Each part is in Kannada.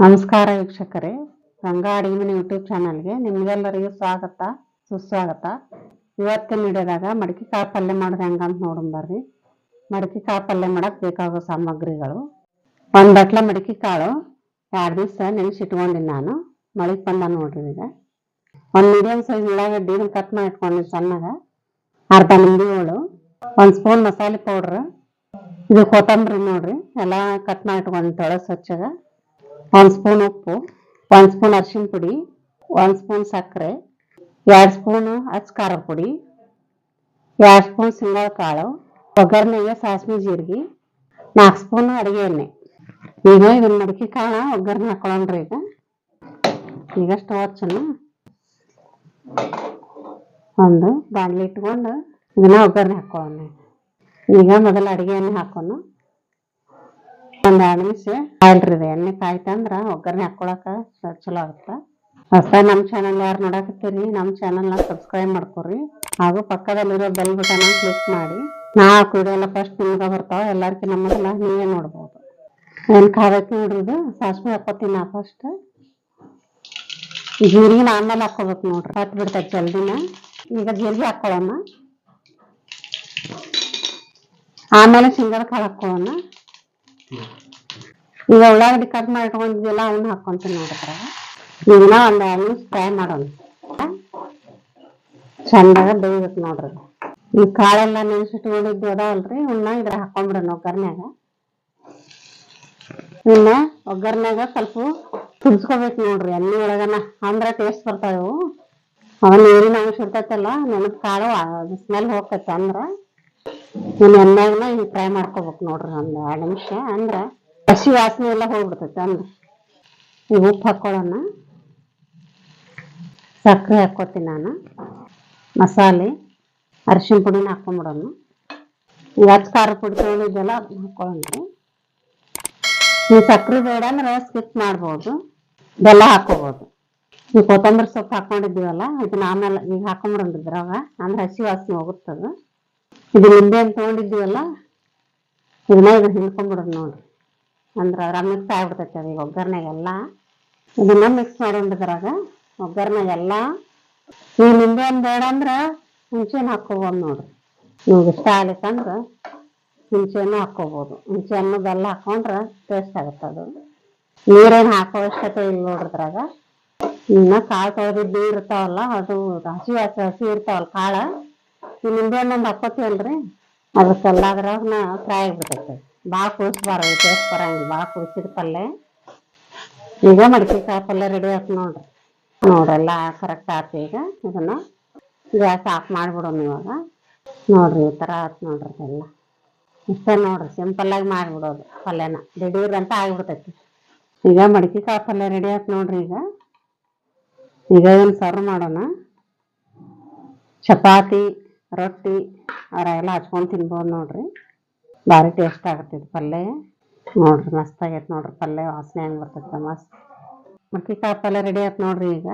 ನಮಸ್ಕಾರ ವೀಕ್ಷಕರೇ, ಗಂಗಾ ಅಡಿಗೆ ಮನೆ ಯೂಟ್ಯೂಬ್ ಚಾನಲ್ಗೆ ನಿಮ್ಗೆಲ್ಲರಿಗೂ ಸ್ವಾಗತ ಸುಸ್ವಾಗತ. ಇವತ್ತಿನ ವಿಡಿಯೋದಾಗ ಮಡಕಿ ಕಾಳು ಪಲ್ಯ ಮಾಡೋದು ಹೆಂಗಂತ ನೋಡೋಣ ಬರ್ರಿ. ಮಡಕಿ ಕಾಳು ಪಲ್ಯ ಮಾಡಕ್ ಬೇಕಾಗೋ ಸಾಮಗ್ರಿಗಳು: ಒಂದು ಬಟ್ಲ ಮಡಕಿ ಕಾಳು 2 ದಿವಸ ನೆನೆಸಿಟ್ಕೊಂಡಿನಿ ನಾನು. ಮಳಿಗೆ ಬಂದ ನೋಡ್ರಿ. ಈಗ ಒಂದು ಮೀಡಿಯಂ ಸೈಜ್ ಉಳ್ಳಾಗಡ್ಡಿ ಕಟ್ ಮಾಡಿ ಇಟ್ಕೊಂಡಿನಿ ಸಣ್ಣಗ. ಅರ್ಧ ನಿಂಬೆಹಣ್ಣು, 1 ಸ್ಪೂನ್ ಮಸಾಲೆ ಪೌಡ್ರ್, ಇದು ಕೊತ್ತಂಬರಿ ನೋಡ್ರಿ ಎಲ್ಲ ಕಟ್ ಮಾಡಿ ಇಟ್ಕೊಂಡು ತೊಳೆದು ಸ್ವಚ್ಛಗ. 1 ಸ್ಪೂನ್ ಉಪ್ಪು, 1 ಸ್ಪೂನ್ ಅರಿಶಿನ ಪುಡಿ, 1 ಸ್ಪೂನ್ ಸಕ್ಕರೆ, 2 ಸ್ಪೂನ್ ಅಚ್ಚ ಖಾರ ಪುಡಿ, 2 ಸ್ಪೂನ್ ಶೇಂಗಾ ಕಾಳು, ಒಗ್ಗರಣೆಗೆ ಸಾಸಿವೆ ಜೀರಿಗೆ, 4 ಸ್ಪೂನ್ ಅಡಿಗೆ ಎಣ್ಣೆ. ಈಗ ಇದನ್ನ ಮಡಕಿ ಕಾಳ ಒಗ್ಗರಣೆ ಹಾಕೊಳ್ಳೋಣ್ರಿ. ಈಗ ಸ್ಟವ್ ಹಚ್ಚೋಣ. ಒಂದು ಬಾಣಲಿ ಇಟ್ಕೊಂಡು ಇದನ್ನ ಒಗ್ಗರಣೆ ಹಾಕೊಳ್ಳೋಣ. ಈಗ ಮೊದಲ ಅಡಿಗೆ ಎಣ್ಣೆ ಹಾಕೋಣ. ಒಂದು 2 ನಿಮಿಷ ಕಾಯ್ಲ್ರಿ. ಎಣ್ಣೆ ಕಾಯ್ತಂದ್ರ ಒಗ್ಗರಣೆ ಹಾಕೊಳಕ ಚಲೋ ಆಗುತ್ತೆ. ಹೊಸದಾಗಿ ನಮ್ಮ ಚಾನಲ್ ಯಾರು ನೋಡಕತ್ತೀರಿ, ನಮ್ಮ ಚಾನಲ್ನ ಸಬ್ಸ್ಕ್ರೈಬ್ ಮಾಡ್ಕೊರಿ. ಹಾಗೂ ಪಕ್ಕದಲ್ಲಿರೋ ಬೆಲ್ ಬಟನ್ ಕ್ಲಿಕ್ ಮಾಡಿ. ನಾ ವಿಡಿಯೋ ಎಲ್ಲ ಫಸ್ಟ್ ನಿಮ್ಗೆ ಬರ್ತಾವ, ಎಲ್ಲರಿಗೂ ನಮ್ಮದೆಲ್ಲ ನೀವೇ ನೋಡ್ಬೋದು. ಏನು ಕಾದಕ್ಕೆ ನೋಡ್ರಿ. ಇದು ಸಾಸಿವೆ ಹಾಕೋತೀನಿ ನಾ ಫಸ್ಟ್. ಜೀರಿಗೆ ಆಮೇಲೆ ಹಾಕೋಬೇಕು ನೋಡ್ರಿ, ಹತ್ತು ಬಿಡ್ತೈತೆ ಜಲ್ದಿನ. ಈಗ ಜೀರಿಗೆ ಹಾಕೊಳ್ಳೋಣ, ಆಮೇಲೆ ಶೇಂಗದ ಕಾಳು ಹಾಕೊಳ್ಳೋಣ. ಈಗ ಉಳ್ಳಾಗಡ್ಡಿ ಕಟ್ ಮಾಡಿ ಇಟ್ಕೊಂಡಿದ್ವಲ್ಲ ಅವನ್ನ ಹಾಕೊಂತೀನಿ ನೋಡಿದ್ರ. ಇದನ್ನ ಒಂದು 2 ನಿಮಿಷ ಫ್ರೈ ಮಾಡೋಣ. ಚಂದಾಗ ಬೇಯ್ಬೇಕು ನೋಡ್ರಿ. ಈ ಕಾಳೆಲ್ಲ ನೆನೆಸಿಟ್ಕೊಂಡಿದ್ದು ಅದಾವಲ್ರಿ, ಇವನ್ನ ಇದ್ರ ಹಾಕೊಂಡ್ಬಿಡೋಣ ಒಗ್ಗರ್ನ್ಯಾಗ. ಇವನ್ನ ಒಗ್ಗರ್ನ್ಯಾಗ ಸ್ವಲ್ಪ ಕುದಿಸ್ಕೋಬೇಕು ನೋಡ್ರಿ ಎಣ್ಣೆ ಒಳಗನ, ಅಂದ್ರೆ ಟೇಸ್ಟ್ ಬರ್ತಾವು. ಅವನ್ನ ನೀರಿನ ಅಂಶ ಇರ್ತೈತಲ್ಲ, ನೆನಪು ಕಾಳು ಅದು ಸ್ಮೆಲ್ ಹೋಗ್ತೈತೆ. ಅಂದ್ರೆ ಇನ್ನು ಎಣ್ಣೆಗನ ಈಗ ಫ್ರೈ ಮಾಡ್ಕೋಬೇಕು ನೋಡ್ರಿ ಒಂದು 2 ನಿಮಿಷ. ಅಂದ್ರೆ ಹಸಿ ವಾಸನೆ ಎಲ್ಲ ಹೋಗ್ಬಿಡ್ತೈತೆ. ಅಂದ್ರೆ ಈಗ ಉಪ್ಪು ಹಾಕೊಳ್ಳೋಣ, ಸಕ್ಕರೆ ಹಾಕೋತೀನಿ ನಾನು, ಮಸಾಲೆ ಅರಿಶಿನ ಪುಡಿನ ಹಾಕೊಂಡ್ಬಿಡೋಣ. ಈಗ ಅಚ್ಚ ಖಾರ ಪುಡಿ ತೊಗೊಂಡಿದ್ದೆಲ್ಲ ಹಾಕೊಳ್ಳೋಣ್ರಿ. ಈ ಸಕ್ಕರೆ ಬೇಡ ಅಂದ್ರೆ ಸ್ಕಿಪ್ ಮಾಡ್ಬೋದು, ಬೆಲ್ಲ ಹಾಕೋಬೋದು. ಈ ಕೊತ್ತಂಬರಿ ಸೊಪ್ಪು ಹಾಕೊಂಡಿದ್ದೀವಲ್ಲ ಇದನ್ನ ಆಮೇಲೆ ಈಗ ಹಾಕೊಂಡ್ಬಿಡೋಣ್ರಿ ಇದ್ರಾಗ, ಅಂದ್ರೆ ಹಸಿ ವಾಸನೆ ಹೋಗುತ್ತದ. ಇದು ನಿಂಬೆ ಹಣ್ಣು ತೊಗೊಂಡಿದ್ದೀವಲ್ಲ ಇದನ್ನ ಇದನ್ನ ಹಿಂಡ್ಕೊಂಡ್ಬಿಡೋದು ನೋಡ್ರಿ. ಅಂದ್ರೆ ಅದ್ರಾಗ ಮಿಕ್ಸ್ ಆಗ್ಬಿಡ್ತೈತೆ ಅದು. ಈಗ ಒಗ್ಗರಣೆಗೆಲ್ಲ ಇದನ್ನ ಮಿಕ್ಸ್ ಮಾಡೋದ್ರಾಗ ಒಗ್ಗರಣೆಗೆಲ್ಲ. ಈ ನಿಂಬೆ ಹಣ್ಣು ಬೇಡ ಅಂದ್ರೆ ಹುಣಸೆಹಣ್ಣು ಹಾಕೋಬೋದು ನೋಡ್ರಿ. ನಿಮ್ಗೆ ಇಷ್ಟ ಆಗ್ಲಿಕ್ಕಂದ್ರೆ ಹುಣಸೆಹಣ್ಣು ಹಾಕೋಬೋದು. ಹುಣಸೆಹಣ್ಣು ಬೆಲ್ಲ ಹಾಕೊಂಡ್ರೆ ಟೇಸ್ಟ್ ಆಗುತ್ತೆ ಅದು. ನೀರೇನು ಹಾಕೋ ಅವಶ್ಯಕತೆ ಇಲ್ಲ ನೋಡ್ರಿದ್ರಾಗ. ಇನ್ನ ಕಾಳು ತೊಳೆದಿದ್ದು ನೀರು ಇರ್ತಾವಲ್ಲ, ಅದು ಹಸಿ ಇರ್ತಾವಲ್ಲ ಕಾಳು. ಈ ನಿಂಬೆ ಹಣ್ಣು ಒಂದು ಹಾಕೋತೀವಲ್ರಿ, ಅದಕ್ಕೆಲ್ಲ ಅದ್ರಾಗ ಫ್ರೈ ಆಗಿಬಿಡ್ತೈತೆ. ಭಾಳ ಕುದಿಸ್ಬಾರ್ದು, ಟೇಸ್ಟ್ ಬರಂಗಿಲ್ಲ ಭಾಳ ಕುದಿಸಿದ ಪಲ್ಯ. ಈಗ ಮಡಕಿ ಕಾಳು ಪಲ್ಯ ರೆಡಿ ಆಯ್ತು ನೋಡ್ರಿ. ನೋಡ್ರೆಲ್ಲ ಕರೆಕ್ಟ್ ಆಯ್ತು. ಈಗ ಇದನ್ನ ಗ್ಯಾಸ್ ಆಫ್ ಮಾಡಿಬಿಡೋಣ ಇವಾಗ. ನೋಡ್ರಿ ಈ ಥರ ಆಯ್ತು ನೋಡ್ರಿ. ಎಲ್ಲ ಇಷ್ಟೇ ನೋಡ್ರಿ, ಸಿಂಪಲ್ಲಾಗಿ ಮಾಡಿಬಿಡೋದು ಪಲ್ಯನ. ದಿಢೀರ್ ಅಂತ ಆಗಿಬಿಡ್ತೈತಿ. ಈಗ ಮಡಕಿ ಕಾಳು ಪಲ್ಯ ರೆಡಿ ಆಯ್ತು ನೋಡ್ರಿ. ಈಗ ಏನು ಸರ್ವ್ ಮಾಡೋಣ. ಚಪಾತಿ ರೊಟ್ಟಿ ಅವರೆಲ್ಲ ಹಚ್ಕೊಂಡು ತಿನ್ಬೋದು ನೋಡ್ರಿ. ಭಾರಿ ಟೇಸ್ಟ್ ಆಗುತ್ತೆ ಇದು ಪಲ್ಯ. ನೋಡ್ರಿ ಮಸ್ತ್ ಆಗೈತೆ ನೋಡ್ರಿ ಪಲ್ಯ, ವಾಸನೆ ಹೆಂಗೆ ಬರ್ತೈತೆ ಮಸ್ತ್. ಮಡಕಿ ಕಾಳು ಪಲ್ಯ ರೆಡಿ ಆಯ್ತು ನೋಡ್ರಿ. ಈಗ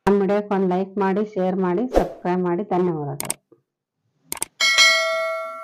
ನಮ್ಮ ವಿಡಿಯೋಕ್ಕೆ ಒಂದು ಲೈಕ್ ಮಾಡಿ, ಶೇರ್ ಮಾಡಿ, ಸಬ್ಸ್ಕ್ರೈಬ್ ಮಾಡಿ. ಧನ್ಯವಾದಗಳು.